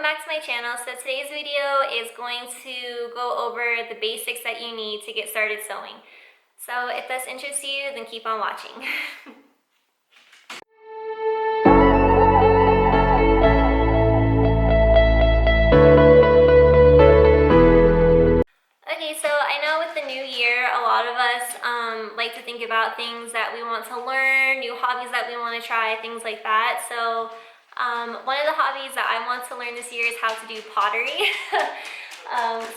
back to my channel. So today's video is going to go over the basics that you need to get started sewing. So if this interests you, then keep on watching. Okay, so I know with the new year, a lot of us like to think about things that we want to learn, new hobbies that we want to try, things like that. So one of the hobbies that I want to learn this year is how to do pottery.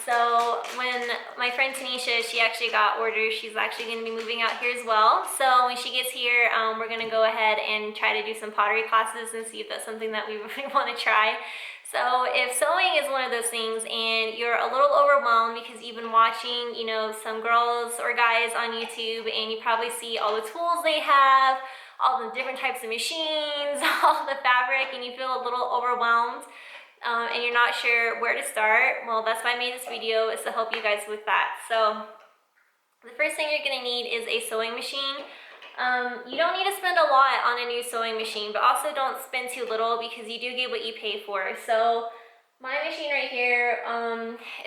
So when my friend Tanisha, she actually got orders, she's actually going to be moving out here as well. So when she gets here, we're going to go ahead and try to do some pottery classes and see if that's something that we really want to try. So if sewing is one of those things and you're a little overwhelmed because you've been watching, you know, some girls or guys on YouTube and you probably see all the tools they have, all the different types of machines, all the fabric, and you feel a little overwhelmed and you're not sure where to start, well, that's why I made this video, is to help you guys with that. So the first thing you're going to need is a sewing machine. You don't need to spend a lot on a new sewing machine, but also don't spend too little because you do get what you pay for. So my machine right here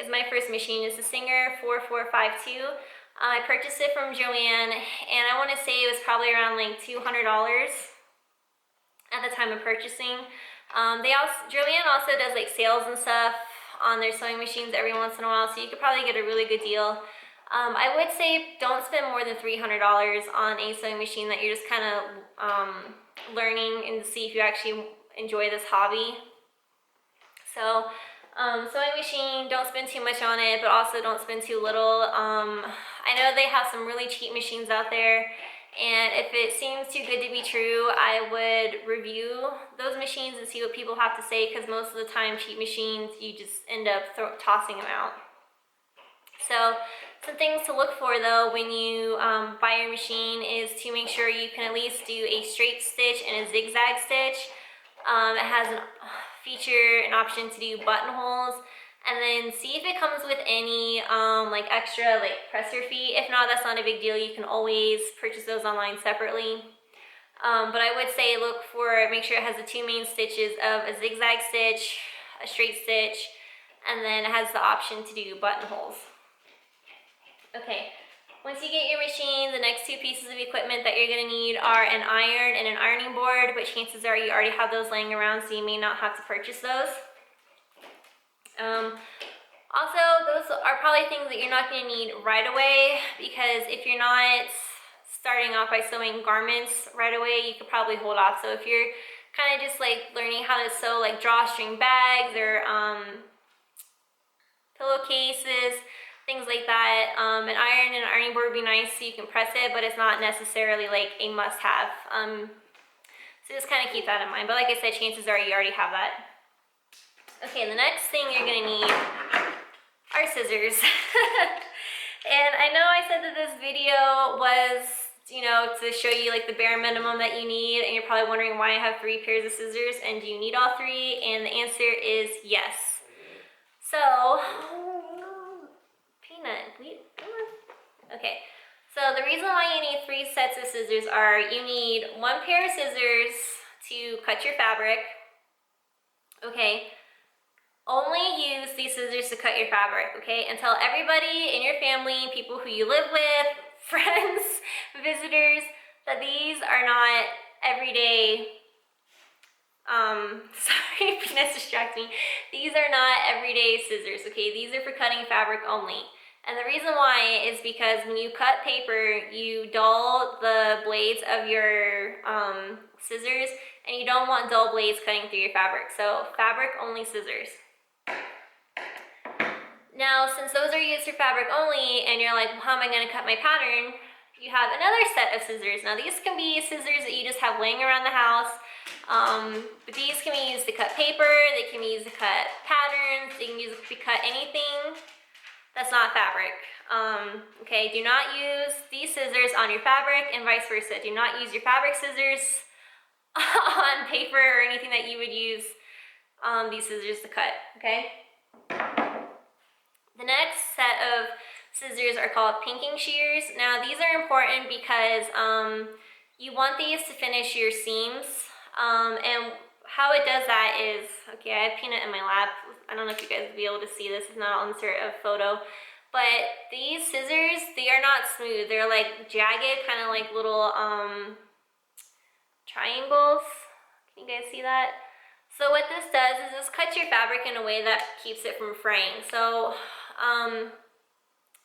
is my first machine. It's a Singer 4452. I purchased it from Joann, and I want to say it was probably around like $200 at the time of purchasing. Joann also does like sales and stuff on their sewing machines every once in a while, so you could probably get a really good deal. I would say don't spend more than $300 on a sewing machine that you're just kind of learning and see if you actually enjoy this hobby. So sewing machine, don't spend too much on it, but also don't spend too little. I know they have some really cheap machines out there, and if it seems too good to be true, I would review those machines and see what people have to say, because most of the time cheap machines, you just end up tossing them out. So some things to look for though when you buy your machine is to make sure you can at least do a straight stitch and a zigzag stitch. It has an option to do buttonholes, and then see if it comes with any like extra like presser feet. If not, that's not a big deal. You can always purchase those online separately. But I would say make sure it has the two main stitches of a zigzag stitch, a straight stitch, and then it has the option to do buttonholes. Okay, once you get your machine, the next two pieces of equipment that you're going to need are an iron and an ironing board, but chances are you already have those laying around, so you may not have to purchase those. Also, those are probably things that you're not going to need right away, because if you're not starting off by sewing garments right away, you could probably hold off. So if you're kind of just like learning how to sew like drawstring bags or pillowcases, things like that, an iron and an ironing board would be nice so you can press it, but it's not necessarily like a must-have. So just kind of keep that in mind. But like I said, chances are you already have that. Okay, the next thing you're going to need are scissors. And I know I said that this video was, you know, to show you like the bare minimum that you need, and you're probably wondering why I have 3 pairs of scissors, and do you need all 3? And the answer is yes. So, Peanut, come on. Okay, so the reason why you need 3 sets of scissors are you need 1 pair of scissors to cut your fabric. Okay, only use these scissors to cut your fabric, okay? And tell everybody in your family, people who you live with, friends, visitors, that these are not everyday, sorry, Peanut's distracting me. These are not everyday scissors, okay? These are for cutting fabric only. And the reason why is because when you cut paper, you dull the blades of your scissors, and you don't want dull blades cutting through your fabric. So fabric only scissors. Now, since those are used for fabric only, and you're like, well, how am I going to cut my pattern? You have another set of scissors. Now, these can be scissors that you just have laying around the house, but these can be used to cut paper, they can be used to cut patterns, they can be used to cut anything that's not fabric. Okay, do not use these scissors on your fabric, and vice versa. Do not use your fabric scissors on paper or anything that you would use these scissors to cut, okay? The next set of scissors are called pinking shears. Now these are important because you want these to finish your seams, and how it does that is, okay, I have Peanut in my lap. I don't know if you guys will be able to see this. It's not, I'll insert a photo. But these scissors, they are not smooth. They're like jagged, kind of like little triangles. Can you guys see that? So what this does is this cuts your fabric in a way that keeps it from fraying. So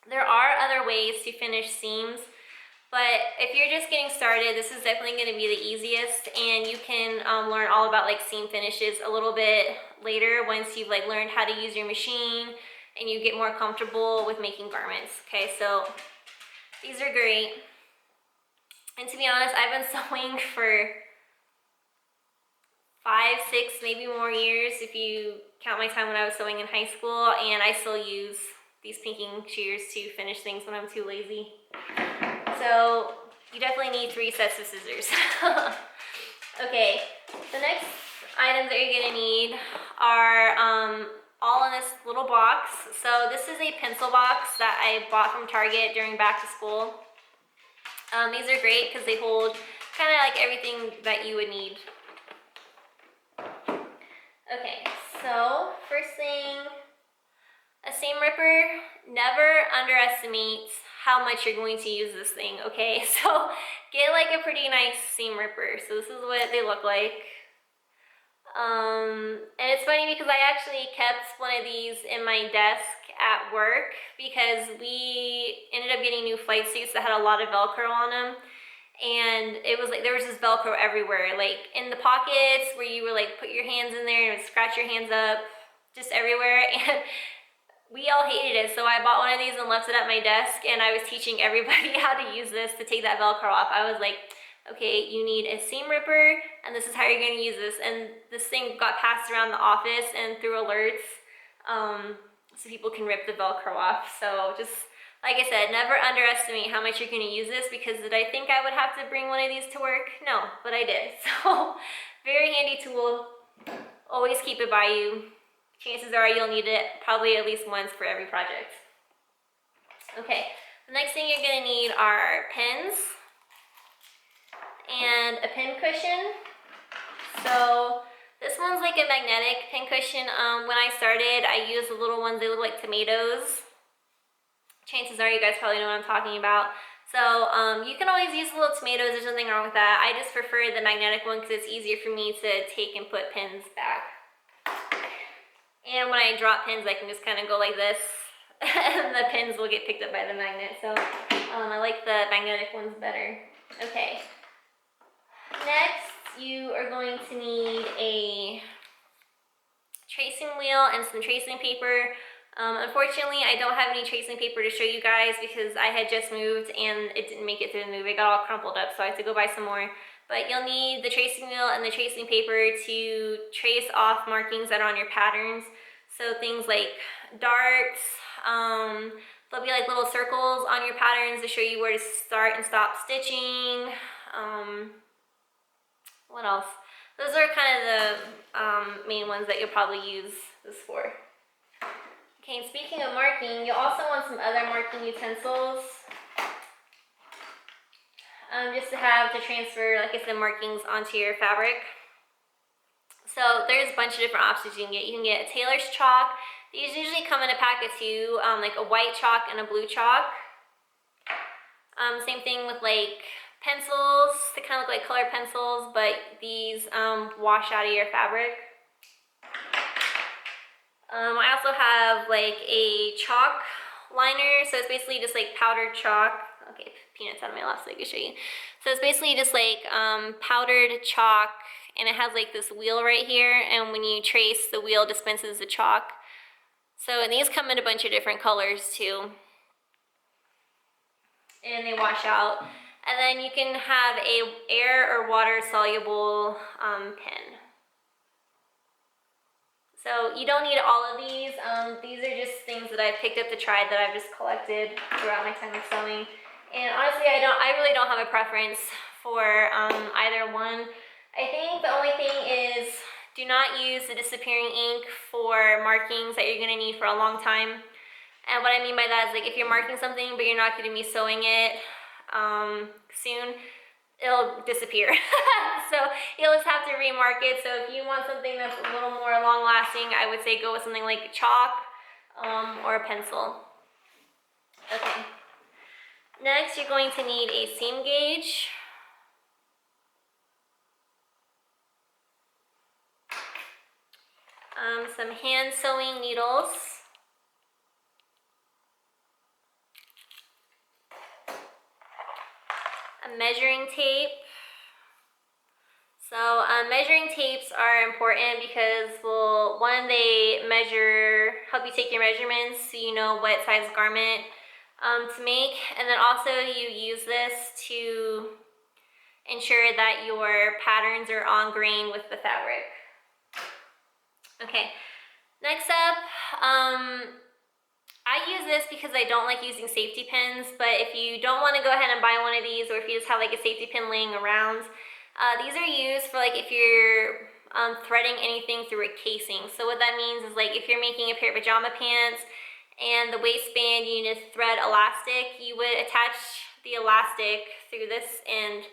there are other ways to finish seams, but if you're just getting started, this is definitely going to be the easiest, and you can learn all about like seam finishes a little bit later once you've like learned how to use your machine and you get more comfortable with making garments. Okay, so these are great. And to be honest, I've been sewing for 5, 6, maybe more years if you count my time when I was sewing in high school, and I still use these pinking shears to finish things when I'm too lazy. So you definitely need 3 sets of scissors. Okay, the next items that you're gonna need are all in this little box. So this is a pencil box that I bought from Target during back to school. These are great because they hold kind of like everything that you would need. Okay, so first thing, a seam ripper. Never underestimate how much you're going to use this thing, okay? So get like a pretty nice seam ripper. So this is what they look like. And it's funny because I actually kept one of these in my desk at work because we ended up getting new flight suits that had a lot of Velcro on them. And it was like there was this Velcro everywhere, like in the pockets where you were like put your hands in there and scratch your hands up, just everywhere. And we all hated it, so I bought one of these and left it at my desk, and I was teaching everybody how to use this to take that Velcro off. I was like, okay, you need a seam ripper, and this is how you're gonna use this. And this thing got passed around the office and through alerts, so people can rip the Velcro off. So just, like I said, never underestimate how much you're gonna use this, because did I think I would have to bring one of these to work? No, but I did. So, very handy tool. Always keep it by you. Chances are you'll need it probably at least once for every project. Okay, the next thing you're gonna need are pins and a pin cushion. So this one's like a magnetic pin cushion. When I started, I used the little ones, they look like tomatoes. Chances are you guys probably know what I'm talking about. So you can always use the little tomatoes, there's nothing wrong with that. I just prefer the magnetic one because it's easier for me to take and put pins back. And when I drop pins, I can just kind of go like this, and the pins will get picked up by the magnet. So I like the magnetic ones better. Okay. Next, you are going to need a tracing wheel and some tracing paper. Unfortunately, I don't have any tracing paper to show you guys because I had just moved and it didn't make it through the move. It got all crumpled up, so I had to go buy some more. But you'll need the tracing wheel and the tracing paper to trace off markings that are on your patterns. So things like darts, there'll be like little circles on your patterns to show you where to start and stop stitching. What else? Those are kind of the main ones that you'll probably use this for. Okay, and speaking of marking, you'll also want some other marking utensils. Just to have to transfer, like I said, markings onto your fabric. So there's a bunch of different options you can get. You can get a tailor's chalk. These usually come in a pack of 2, like a white chalk and a blue chalk. Same thing with like pencils. They kind of look like colored pencils, but these wash out of your fabric. I also have like a chalk liner, so it's basically just like powdered chalk. Okay, Peanut's out of my lap so I can show you. So it's basically just like powdered chalk, and it has like this wheel right here, and when you trace, the wheel dispenses the chalk. So, and these come in a bunch of different colors too, and they wash out. And then you can have a air or water soluble pen. So you don't need all of these. These are just things that I've picked up to try that I've just collected throughout my time of sewing. And honestly, I really don't have a preference for either one. I think the only thing is do not use the disappearing ink for markings that you're gonna need for a long time. And what I mean by that is like if you're marking something but you're not gonna be sewing it soon, it'll disappear. So you'll just have to remark it. So if you want something that's a little more long lasting, I would say go with something like chalk or a pencil. Okay. Next, you're going to need a seam gauge. Some hand sewing needles. A measuring tape. So measuring tapes are important because, well, one, they help you take your measurements so you know what size garment to make, and then also you use this to ensure that your patterns are on grain with the fabric. Okay, next up, I use this because I don't like using safety pins, but if you don't want to go ahead and buy one of these, or if you just have like a safety pin laying around, these are used for like if you're threading anything through a casing. So what that means is like if you're making a pair of pajama pants and the waistband you need to thread elastic, you would attach the elastic through this end,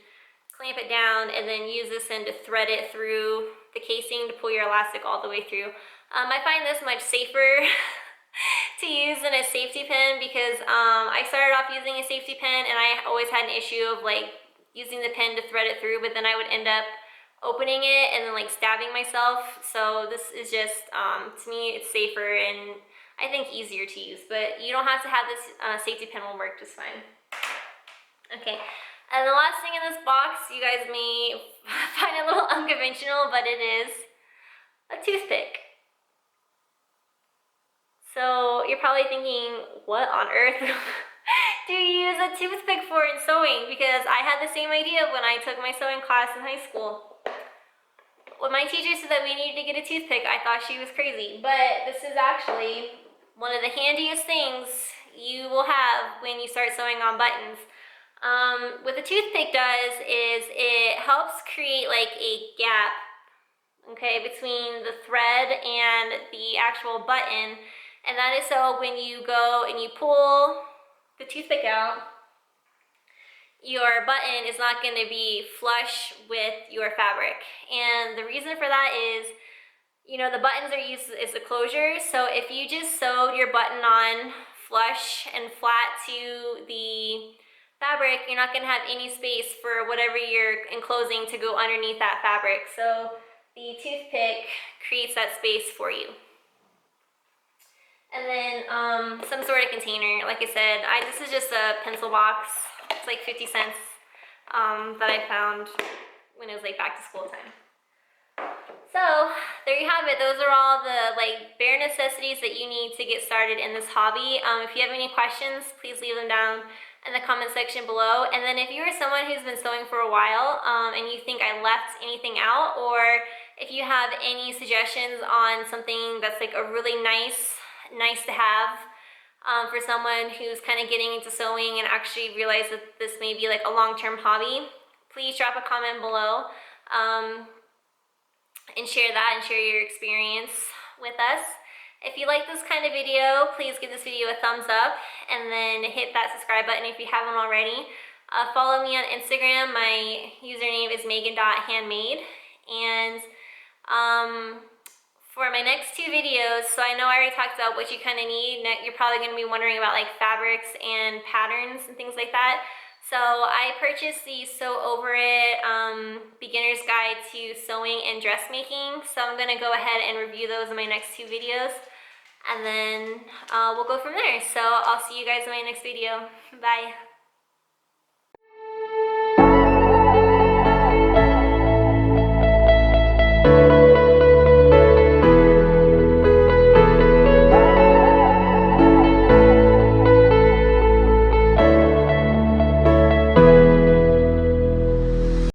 clamp it down, and then use this end to thread it through the casing to pull your elastic all the way through. I find this much safer to use than a safety pin because I started off using a safety pin and I always had an issue of like using the pin to thread it through, but then I would end up opening it and then like stabbing myself. So this is just, to me, it's safer and I think easier to use, but you don't have to have this. Safety pin will work just fine. Okay, and the last thing in this box, you guys may find a little unconventional, but it is a toothpick. So you're probably thinking, what on earth do you use a toothpick for in sewing? Because I had the same idea when I took my sewing class in high school. When my teacher said that we needed to get a toothpick, I thought she was crazy. But this is actually one of the handiest things you will have when you start sewing on buttons. What the toothpick does is it helps create like a gap, okay, between the thread and the actual button. And that is so when you go and you pull the toothpick out, your button is not going to be flush with your fabric. And the reason for that is, you know, the buttons are used as a closure. So if you just sewed your button on flush and flat to the fabric, you're not going to have any space for whatever you're enclosing to go underneath that fabric. So the toothpick creates that space for you. And then some sort of container. Like I said, this is just a pencil box. It's like 50 cents that I found when it was like back to school time. So there you have it. Those are all the like bare necessities that you need to get started in this hobby. If you have any questions, please leave them down in the comment section below. And then if you are someone who's been sewing for a while and you think I left anything out, or if you have any suggestions on something that's like a really nice to have for someone who's kind of getting into sewing and actually realize that this may be like a long-term hobby, please drop a comment below and share that and share your experience with us. If you like this kind of video, please give this video a thumbs up and then hit that subscribe button if you haven't already. Follow me on Instagram. My username is megan.handmade. And for my next 2 videos, so I know I already talked about what you kind of need. You're probably going to be wondering about like fabrics and patterns and things like that. So I purchased the Sew Over It Beginner's Guide to Sewing and Dressmaking. So I'm going to go ahead and review those in my next 2 videos. And then we'll go from there. So I'll see you guys in my next video. Bye.